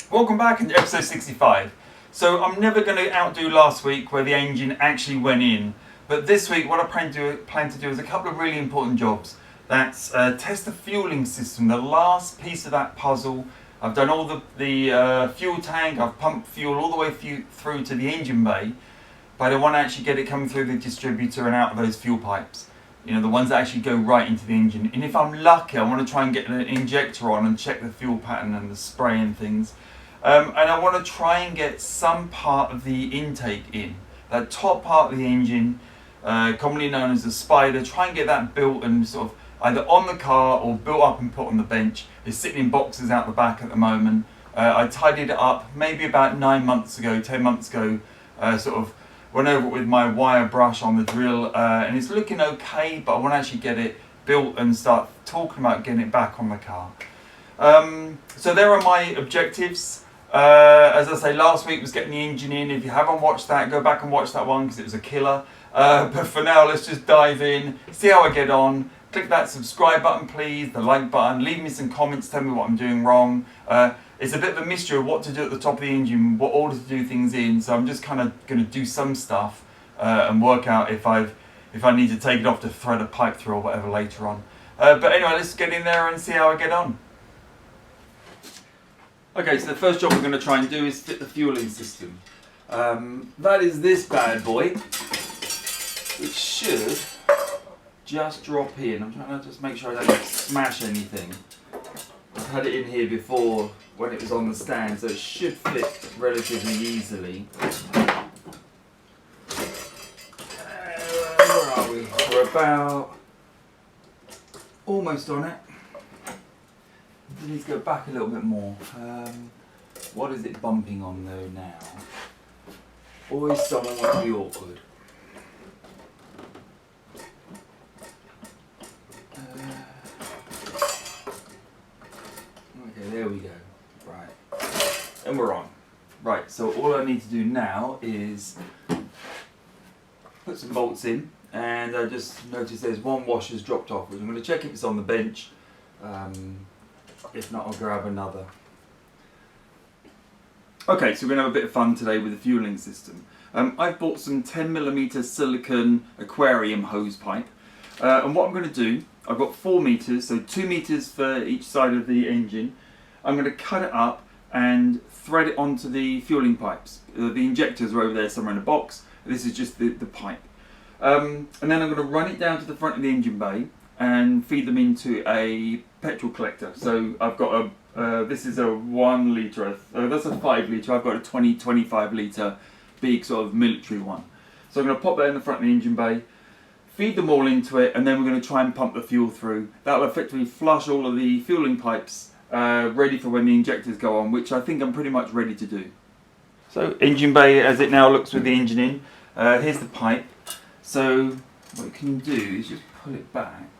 Welcome back into episode 65. So I'm never going to outdo last week where the engine actually went in, but this week what I plan to do is a couple of really important jobs. That's test the fueling system, the last piece of that puzzle. I've done all the fuel tank, I've pumped fuel all the way through to the engine bay, but I want to actually get it coming through the distributor and out of those fuel pipes. You know, the ones that actually go right into the engine. And if I'm lucky, I want to try and get an injector on and check the fuel pattern and the spray and things. And I want to try and get some part of the intake in. That top part of the engine, commonly known as the spider, try and get that built and sort of either on the car or built up and put on the bench. It's sitting in boxes out the back at the moment. I tidied it up maybe about 9 months ago, 10 months ago, sort of went over it with my wire brush on the drill, and it's looking okay, but I want to actually get it built and start talking about getting it back on the car. So there are my objectives. As I say, last week was getting the engine in. If you haven't watched that, go back and watch that one because it was a killer. But for now, let's just dive in, see how I get on. Click that subscribe button, please, the like button. Leave me some comments, tell me what I'm doing wrong. It's a bit of a mystery of what to do at the top of the engine, what order to do things in. So I'm just kind of going to do some stuff and work out if I need to take it off to thread a pipe through or whatever later on. But anyway, let's get in there and see how I get on. Okay, so the first job we're going to try and do is fit the fueling system. That is this bad boy, which should just drop in. I'm trying to just make sure I don't smash anything. I've had it in here before when it was on the stand, so it should fit relatively easily. Where are we? We're about almost on it. I need to go back a little bit more. What is it bumping on though now? Always someone wants to be awkward. Okay, there we go. Right. And we're on. Right, so all I need to do now is put some bolts in, and I just noticed there's one washer's dropped off, which I'm going to check if it's on the bench. If not, I'll grab another. Okay, so we're going to have a bit of fun today with the fueling system. I've bought some 10mm silicone aquarium hose pipe. And what I'm going to do, I've got 4 meters, so 2 meters for each side of the engine. I'm going to cut it up and thread it onto the fueling pipes. The injectors are over there somewhere in a box. This is just the pipe. And then I'm going to run it down to the front of the engine bay and feed them into a petrol collector. So I've got this is a 1 litre, that's a 5 litre, I've got a 25 litre big sort of military one. So I'm going to pop that in the front of the engine bay, feed them all into it, and then we're going to try and pump the fuel through. That will effectively flush all of the fueling pipes ready for when the injectors go on, which I think I'm pretty much ready to do. So engine bay as it now looks with the engine in. Here's the pipe. So what you can do is just pull it back,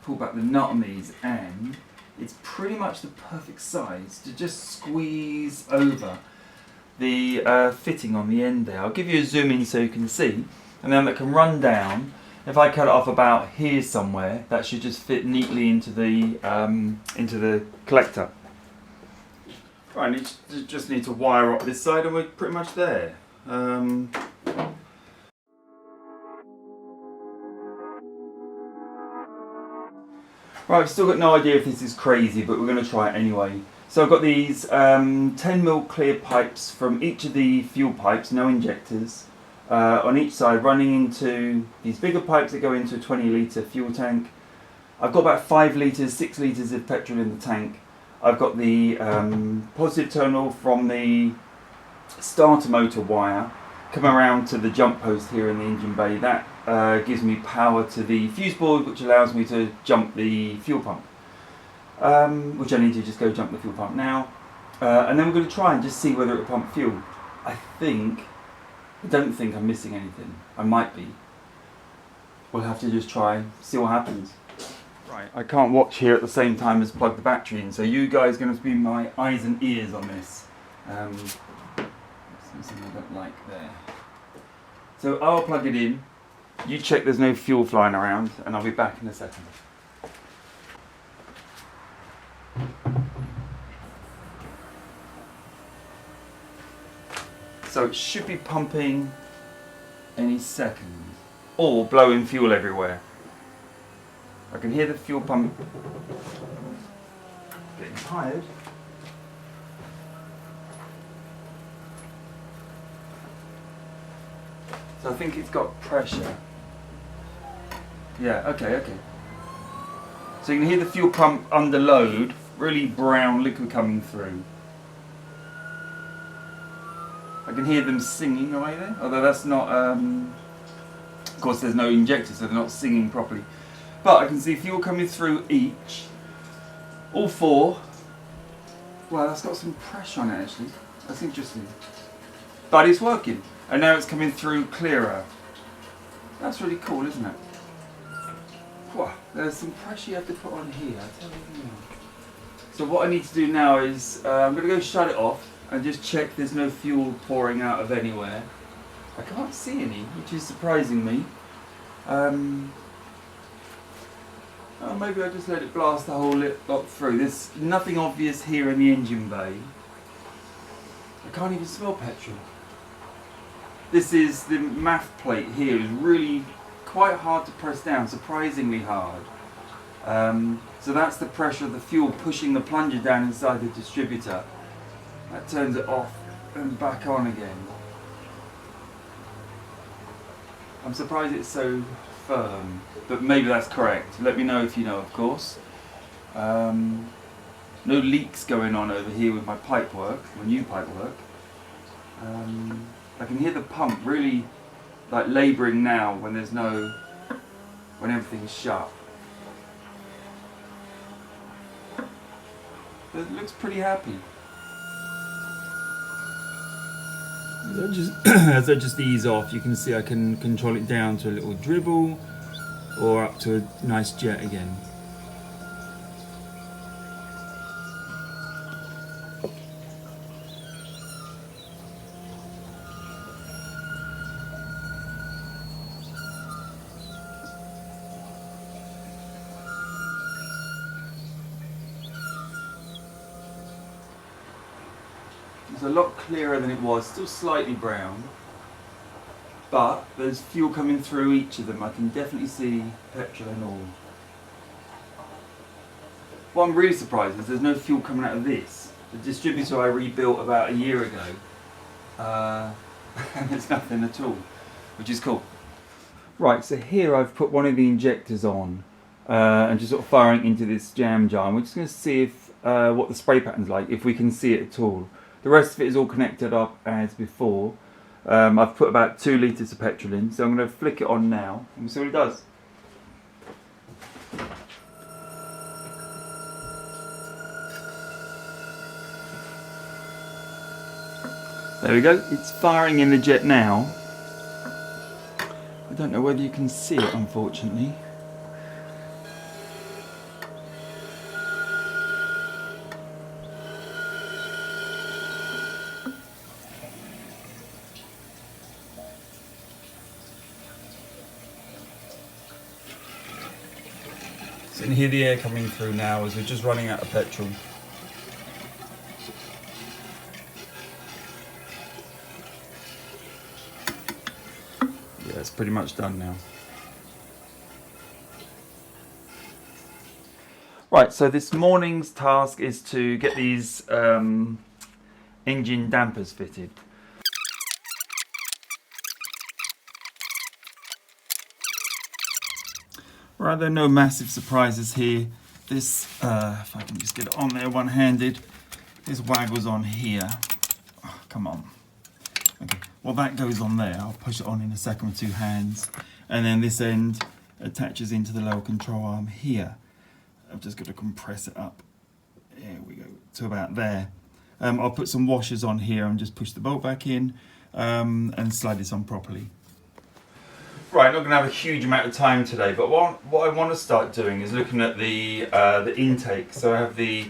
pull back the nut on these, and it's pretty much the perfect size to just squeeze over the fitting on the end there. I'll give you a zoom in so you can see, and then that can run down. If I cut it off about here somewhere, that should just fit neatly into the collector. Right, just need to wire up this side and we're pretty much there. Right, I've still got no idea if this is crazy, but we're going to try it anyway. So I've got these 10mm clear pipes from each of the fuel pipes, no injectors, on each side running into these bigger pipes that go into a 20 litre fuel tank. I've got about 5 litres, 6 litres of petrol in the tank. I've got the positive terminal from the starter motor wire coming around to the jump post here in the engine bay. That gives me power to the fuse board, which allows me to jump the fuel pump, which I need to just go jump the fuel pump now. And then we're going to try and just see whether it will pump fuel. I don't think I'm missing anything. I might be. We'll have to just try, see what happens. Right, I can't watch here at the same time as plug the battery in, so you guys are going to be my eyes and ears on this. Something I don't like there. So I'll plug it in, you check there's no fuel flying around, and I'll be back in a second. So it should be pumping any second, or blowing fuel everywhere. I can hear the fuel pump getting tired. So I think it's got pressure. Yeah, okay. So you can hear the fuel pump under load, really brown liquid coming through. I can hear them singing away there, although that's not, of course there's no injector, so they're not singing properly. But I can see fuel coming through each, all four. Wow, that's got some pressure on it actually, that's interesting. But it's working, and now it's coming through clearer. That's really cool, isn't it? Wow, there's some pressure you have to put on here, I tell you now. So what I need to do now is, I'm going to go shut it off and just check there's no fuel pouring out of anywhere. I can't see any, which is surprising me. Oh, maybe I just let it blast the whole lot through. There's nothing obvious here in the engine bay. I can't even smell petrol. This is the MAF plate here, is really quite hard to press down, surprisingly hard. So that's the pressure of the fuel pushing the plunger down inside the distributor. That turns it off and back on again. I'm surprised it's so firm, but maybe that's correct. Let me know if you know, of course. No leaks going on over here with my pipe work, my new pipe work. I can hear the pump really like labouring now when there's no, when everything's shut. But it looks pretty happy. As I just ease off, you can see I can control it down to a little dribble or up to a nice jet again. It's a lot clearer than it was, still slightly brown, but there's fuel coming through each of them. I can definitely see petrol and all. What I'm really surprised is there's no fuel coming out of this. The distributor I rebuilt about a year ago, and there's nothing at all, which is cool. Right, so here I've put one of the injectors on and just sort of firing into this jam jar, and we're just going to see if what the spray pattern's like, if we can see it at all. The rest of it is all connected up as before. I've put about 2 litres of petrol in, so I'm going to flick it on now and we'll see what it does. There we go, it's firing in the jet now. I don't know whether you can see it, unfortunately. So you can hear the air coming through now as we're just running out of petrol. Yeah, it's pretty much done now. Right, so this morning's task is to get these engine dampers fitted. Right, there are no massive surprises here. This, if I can just get it on there one-handed, this waggles on here. Oh, come on. Okay, well that goes on there. I'll push it on in a second with 2 hands. And then this end attaches into the lower control arm here. I've just got to compress it up. There we go, to about there. I'll put some washers on here and just push the bolt back in and slide this on properly. Right, I'm not going to have a huge amount of time today, but what I want to start doing is looking at the intake. So I have the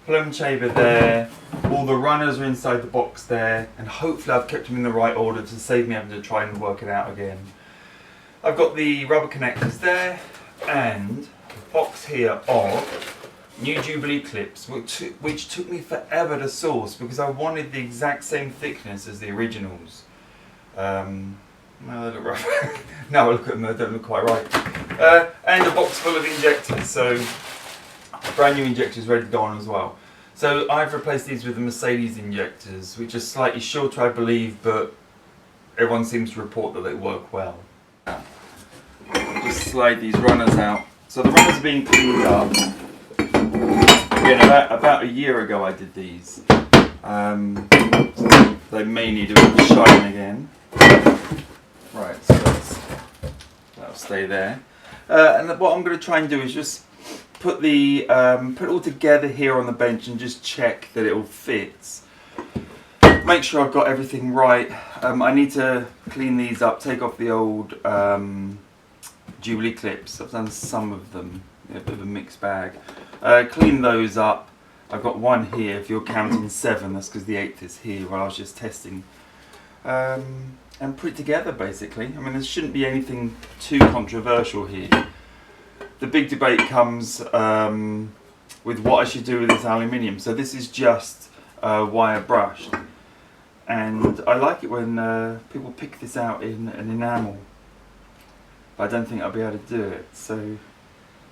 plumb chamber there, all the runners are inside the box there, and hopefully I've kept them in the right order to save me having to try and work it out again. I've got the rubber connectors there, and a box here of new Jubilee clips, which took me forever to source because I wanted the exact same thickness as the originals. No, they look rough. Now I look at them, they don't look quite right. And a box full of injectors, so brand new injectors ready to go on as well. So I've replaced these with the Mercedes injectors, which are slightly shorter, I believe, but everyone seems to report that they work well. Just slide these runners out. So the runners are being cleaned up. Again, about a year ago I did these. They may need a bit of shine again. Right, so that'll stay there. And what I'm going to try and do is just put it all together here on the bench and just check that it all fits. Make sure I've got everything right. I need to clean these up, take off the old Jubilee clips. I've done some of them, a bit of a mixed bag. Clean those up. I've got one here, if you're counting 7, that's because the 8th is here while I was just testing. And put it together basically. I mean, there shouldn't be anything too controversial here. The big debate comes with what I should do with this aluminium. So this is just wire brushed, and I like it when people pick this out in an enamel, but I don't think I'll be able to do it, so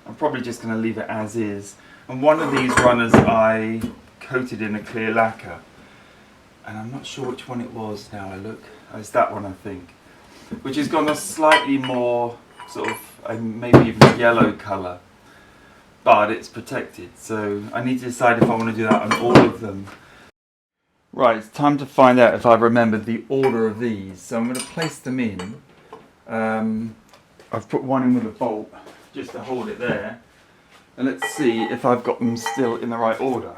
I'm probably just going to leave it as is. And one of these runners I coated in a clear lacquer, and I'm not sure which one it was now I look. Oh, it's that one I think, which has gone a slightly more sort of maybe even yellow colour, but it's protected, so I need to decide if I want to do that on all of them. Right, it's time to find out if I've remembered the order of these, so I'm going to place them in. I've put one in with a bolt just to hold it there, and let's see if I've got them still in the right order.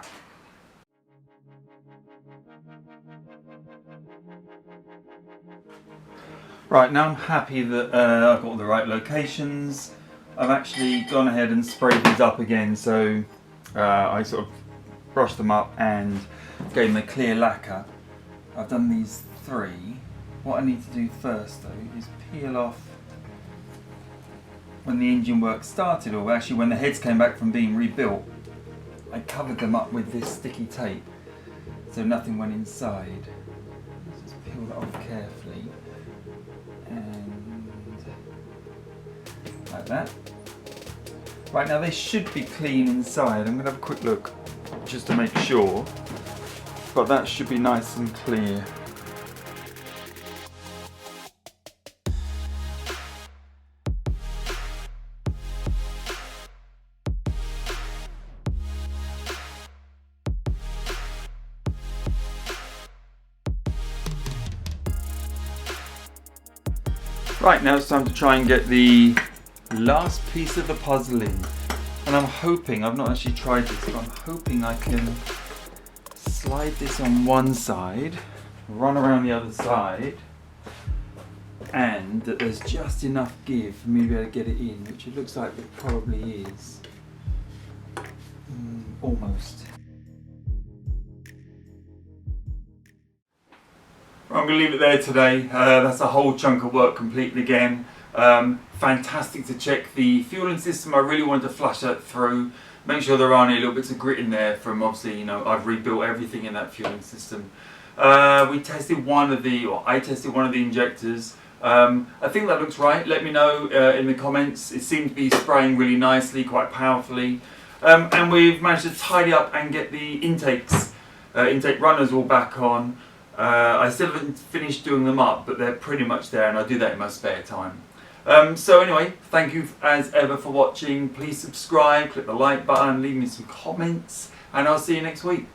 Right, now I'm happy that I've got all the right locations. I've actually gone ahead and sprayed these up again, so I sort of brushed them up and gave them a clear lacquer. I've done these 3. What I need to do first though is peel off when the engine work started, or actually when the heads came back from being rebuilt. I covered them up with this sticky tape so nothing went inside. Let's just peel that off carefully. And like that. Right, now they should be clean inside. I'm going to have a quick look just to make sure, but that should be nice and clear. Right, now it's time to try and get the last piece of the puzzle in. And I'm hoping, I've not actually tried this, but I'm hoping I can slide this on one side, run around the other side, and that there's just enough give for me to be able to get it in, which it looks like it probably is. Almost. I'm going to leave it there today. That's a whole chunk of work completed again. Fantastic to check the fueling system. I really wanted to flush that through, make sure there aren't any little bits of grit in there from, obviously, you know, I've rebuilt everything in that fueling system. I tested one of the injectors. I think that looks right. Let me know in the comments. It seems to be spraying really nicely, quite powerfully. And we've managed to tidy up and get the intake runners all back on. I still haven't finished doing them up, but they're pretty much there, and I do that in my spare time. So anyway, thank you as ever for watching. Please subscribe, click the like button, leave me some comments, and I'll see you next week.